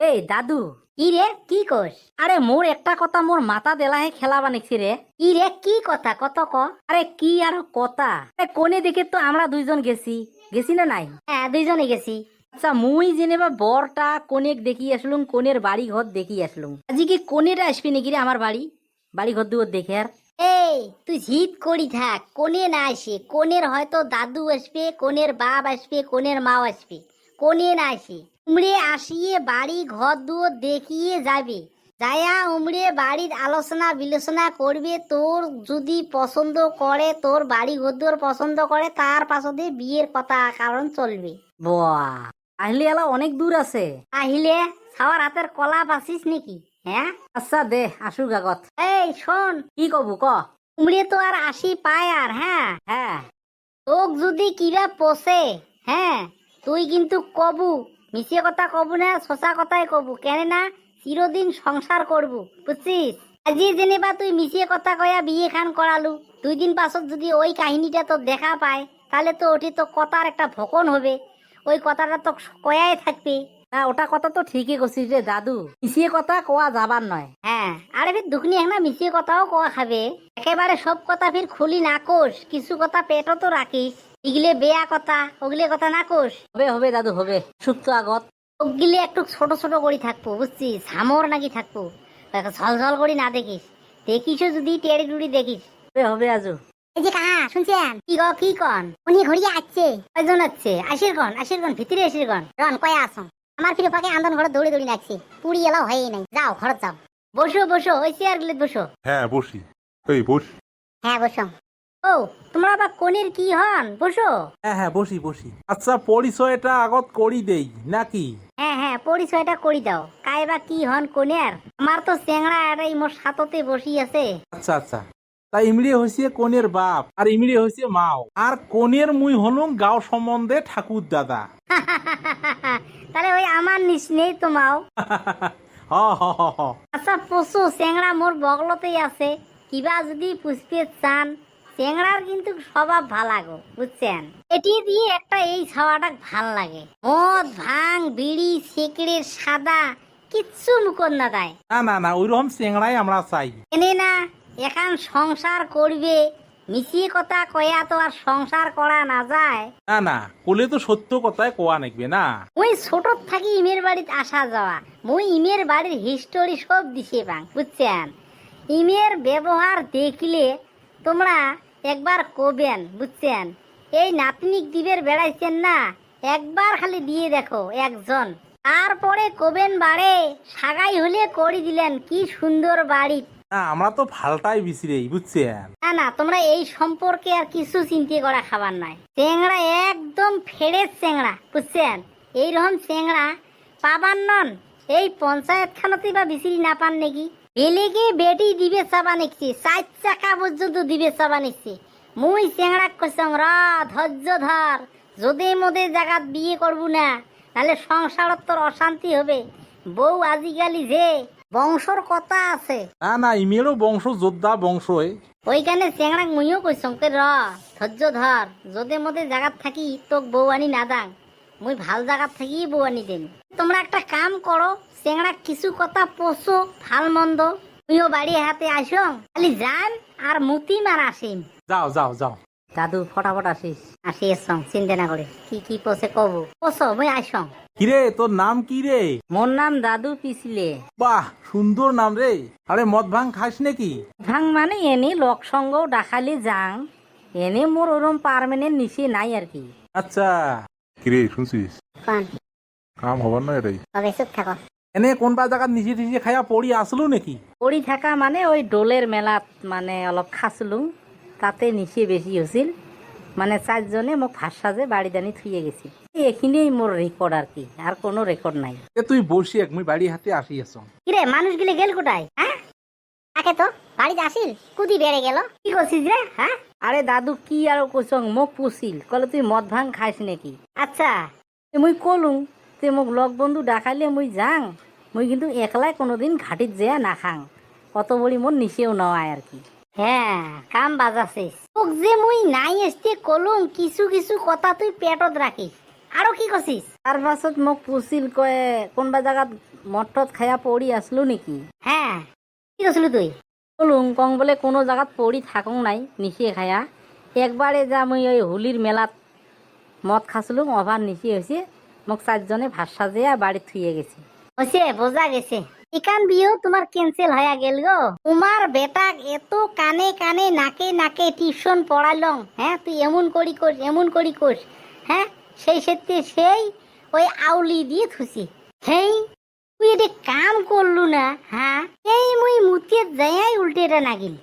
এই দাদু, কি রে, কি কোস? আরে মোর একটা কথা মোর মাথা দেলাহে খেলা বানিয়েছি রে। কি রে, কি কথা, কত ক। আরে কি আর কথা, কোনে দেখে তো আমরা দুইজন গেছি না নাই? হ্যাঁ, দুইজনে গেছি। আচ্ছা মুই জেনেবা বরটা কোনেক দেখি আসলুম, কোনের বাড়ি ঘর দেখি আসলুম। আজি কি কোনেরা আসবি নাকি রে আমার বাড়ি ঘর দুয়ার দেখে? আর এই তুই জিদ করি থাক, কোনে না আসে। কোনের হয়তো দাদু আসবে, কোনের বাপ আসবে, কোনের মাও আসবে। কোনে না আসে, উমরে আসিয়ে বাড়ি ঘর দুয়ার দেখিয়ে যাবে। যায়া উমরে বাড়ির আলোচনা বিলোচনা করবে। তোর যদি পছন্দ করে, তোর বাড়ি ঘর দুয়ার পছন্দ করে, তার পাশে বিয়ের কথা কারণ চলবে। বাহ, আসলে এলা অনেক দূর আছে। আহিলে সবার হাতের কলা পাসিস নাকি? হ্যাঁ, আচ্ছা দে আসুক আগত। এই শোন, কি কবু ক? উমরে তো আর আসি পায় আর। হ্যাঁ, হ্যাঁ, তোক যদি কিবা পোষে, হ্যাঁ, তুই কিন্তু কবু মিশিয়ে কথা কবু না, শশা কথাই কবু। কেন না চিরদিন সংসার করবু, বুঝছিস? আজি যেনিবা তুই মিশিয়ে কথা কয়া বিয়ে খান করালু, 2 দিন পাছত যদি ওই কাহিনীটা তো দেখা পায়, তাহলে তো ওটি তো কথার একটা ভকন হবে। ওই কথাটা তো কয়াই থাকবে। না ওটা কথা তো ঠিকই করছিস রে দাদু, মিশিয়ে কথা কোয়া যাবার নয়। হ্যাঁ, আরে ফির দুখনি একটা মিশিয়ে কথাও কোয়া খাবে। একেবারে সব কথা ফির খুলি না কোষ, কিছু কথা পেটও তো রাখিস। এগুলো বেয়া কথা, ওগুলো কথা না কোষ। হবে হবে দাদু হবে, সুখ তো আগত। ওগুলি একটু ছোট ছোট করে থাকবো, বুঝছিস? সামর নাকি থাকবো, ঝলঝল করি না দেখিস। দেখিসও যদি টেড়ি টুড়ি দেখিস। হবে হবে আজু। এই যে কাহা শুনছেন? কি গ, কি কন? উনি ঘুরিয়ে আসছে। কয়জন আসছে? আসির গন ভিতরে আসির গন। রন কয়া আসুন। আমার ফিরে ফাঁকে আন্দন ঘরে দৌড়ে দৌড়ি নাচছে। পুরি এলাও হয়ই নাই। যাও ঘরে যাও। বসো বসো, ওই চেয়ার গুলো বসো। হ্যাঁ বসি। এই বস। হ্যাঁ বসো। ও, তোমরা আবার কোনের কি হন? বসো। হ্যাঁ হ্যাঁ বসি বসি। আচ্ছা পরিচয়টা আগত করি দেই নাকি? হ্যাঁ হ্যাঁ, পরিচয়টা করি দাও। কাইবা কি হন কোনের? আমার তো চেংড়া এরাই মোর সাথতে বসি আছে। আচ্ছা আচ্ছা, তা ইমড়ি হইছে কনের বাপ আর ইমড়ি হইছে মাও, আর কনের মুই হলুম গাঁও সম্বন্ধে ঠাকুর দাদা। তাহলে ওই আমার নিস নেই তো মাও। হ হ হ হ। আচ্ছা পশু চেংড়া মোর বগলতেই আছে। কিবা যদি পুষতে চান, চেংড়ার কিন্তু স্বভাব ভালা গো, বুঝছেন? এটি দিয়ে একটা এই ছাওয়াটা ভাল লাগে। মদ ভাং বিড়ি সিগারেট সাদা কিচ্ছু মুখর না দেয়। না না না, ওইরকম চেংড়াই আমরা চাই। এনে না, এখন সংসার করবে, মিশিয়ে কথা কয়া তো আর সংসার করা না যায়। না না, কোলে তো সত্য কথায় কোয়া নাকবে না। মুই ছোট থাকি ইমের বাড়িতে আসা যাওয়া, মুই ইমের বাড়ির হিস্টোরি সব দিছে পাং, বুঝছেন? ইমের ব্যবহার দেখলে তোমরা একবার কবেন, বুঝছেন? এই নাতনিক দিবের বেড়াইছেন না, একবার খালি দিয়ে দেখো একজন, তারপরে কবেন বাড়ে সাগাই হলে করে দিলেন কি সুন্দর বাড়ি। না আমরা তো ফালটাই বিচিরেই, বুঝছেন? না না, তোমরা এই সম্পর্কে আর কিছু চিন্তা করা খাবার নাই। চেংড়া একদম ফেরের চেংড়া, বুঝছেন? এইরকম চেংড়া পাবার নন এই পঞ্চায়েত খানতে বা বিচিরি না পান নাকি? এলেগে বেটি দিবে চাবা নিচ্ছি, 4 চাকা পর্যন্ত দিবে চাবা নিচ্ছি। মুই চেংড়াক কইসং র, ধৈর্য ধর, যদি মোদের জায়গাত বিয়ে করবো না, তাহলে সংসারত তোর অশান্তি হবে। বউ আজিকালি যে বংশর কথা আছে। না না, ইমেরও বংশ যোদ্ধা বংশ। ওইখানে চেংড়াক মুইও কইসং কে র, ধৈর্য ধর, যদি মধ্যে জায়গাত থাকি তোক বউ আনি না দাং, মুই ভাল জায়গাত থাকি বউ আনি দেন। তোমরা একটা কাম করো, চেংড়াক কিছু কথা পোষো ভাল মন্দ, তুইও বাড়ি হাতে আসং, খালি যান আর মুতি মার আসিম। যাও যাও যাও। দাদু ফটাফট আসিস। আসি এসং, চিন্তা না করে। কি কি পোষে কব, পোষো মুই আসং। কিরে তোর নাম কি রে? মোর নাম দাদু পিছিলে। বাহ সুন্দর নাম রে। আরে মদ ভাং খাস নাকি? ভাং মানে এনে লোক সঙ্গ ডাকালি যাং, এনে মোর ওরম পার্মানেন্ট নিচে নাই আর কি। আচ্ছা, কিরে শুনছিস? পান কাম হবার না এটাই। তবে চুপ থাকো। এনে কোনবা জায়গা নিচে টিচে খাইয়া পড়ি আসলো নাকি? পড়ি থাকা মানে ওই ডোলের মেলাত মানে অলপ খাসলুম, তাতে নিচে বেশি হয়েছিল। মানে 4 জনে মোক ফাঁস সাজে বাড়ি দানি থুয়ে গেছি। এখানেই মোর রেকর্ড আর কি, আর কোনো রেকর্ড নাই। এ তুই বসি এক, মুই বাড়ি হাতে আসি আছো। কিরে মানুষ গিলে গেল কোথায়? হ্যাঁ, তাকে তো বাড়িতে আসিল, কুদি বেড়ে গেল। কি করছিস রে? হ্যাঁ, আরে দাদু কি আর কইসং, মোক পুছিল কলে তুই মদ ভাং খাইস নাকি। আচ্ছা। মুই কলুম তে মোক লগ বন্ধু ডাকাইলে মুই যাং, মুই কিন্তু একলাই কোনোদিন ঘাটিত যেয়া না খাং, কত বড়ি মোর নিচেও নয় আর কি। হ্যাঁ, কাম বাজাছিস। তোক যে মুই নাই আসতে কলুম কিছু কিছু কথা তুই পেটত রাখিস। আরো কি করছিস? তার পাছত মোক পুছিল কয়ে কোনবা জায়গাত মটত খায়া পড়ি আসলু নাকি? হ্যাঁ, কি করছিলি তুই? বলুন কং বলে কোনো জায়গাত পড়ি থাকুং নাই নিশিয়ে খায়া একবারে যা মুই ওই হোলির মেলাত মদ খাসলুম অভার নিশি হয়েছে মোক 4 জনে ভাত সাজিয়া বাড়ি থুয়ে গেছে। হচ্ছে বোঝা গেছে। ইকান বিয়েও তোমার ক্যান্সেল হয়ে গেল গো। তোমার বেটাক এত কানে কানে নাকে নাকে টিউশন পড়ালং, হ্যাঁ তুই এমন করি কর এমন করি কর, হ্যাঁ সেই ক্ষেত্রে সেই ওই আউলি দিয়ে থুসি। হেই তুই এটা কাম করলু না, হ্যাঁ এই মুই মুতিয়ে যাই উল্টে এটা নাগিল।